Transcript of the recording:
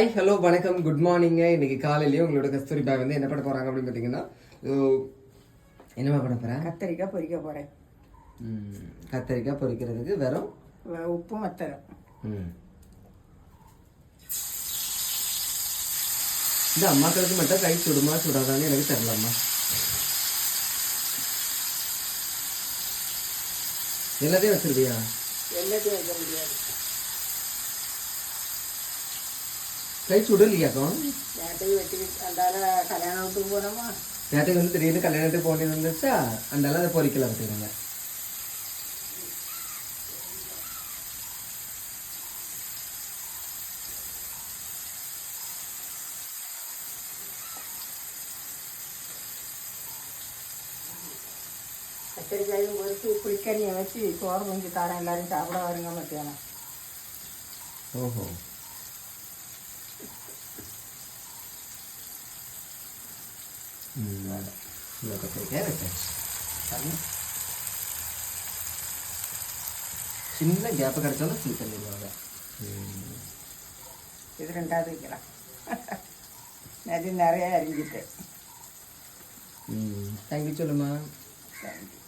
Hi hello வணக்கம் good மார்னிங்க. இன்னைக்கு காலையிலேயே உங்களோட கஸ்தூரி பாய் வந்து என்ன பண்ண போகிறாங்க அப்படின்னு பார்த்தீங்கன்னா, என்னமா பண்ண போகிறேன்? கத்திரிக்காய் பொரிக்க போகிறேன். கத்திரிக்காய் பொரிக்கிறதுக்கு வெறும் உப்பு மத்தரம். இந்த அம்மாக்களுக்கு மட்டும் கை சுடுமா சுடாதான்னு எனக்கு தெரியலம்மா. எல்லாத்தையும் வச்சிருவியா? எல்லாத்தையும் வைக்க முடியாது. கை சுடலையாக்கும்? நேற்றைக்கு வெட்டி அந்தால கல்யாணத்துக்கு போனோமா, நேற்றுக்கு வந்து திடீர்னு கல்யாணத்துக்கு போனது இருந்துச்சா, அந்தால அதை பொறிக்கல பார்த்துக்கோங்க. கத்திரிக்காயும் பொரிச்சு புளிக்கண்ணியை வச்சு சோறு கொஞ்சம் தரேன், எல்லாரும் சாப்பிட வருங்க மத்தியானம். ஓஹோ, கத்திரிக்காய் வச்சேன். சின்ன கேப்பு கிடைச்சாலும் ஃபில் பண்ணிடுவாங்க. இது ரெண்டாவது வைக்கலாம். நிறைய அறிஞ்சிட்டு. தேங்க்யூ சொல்லுமா. தேங்க்யூ.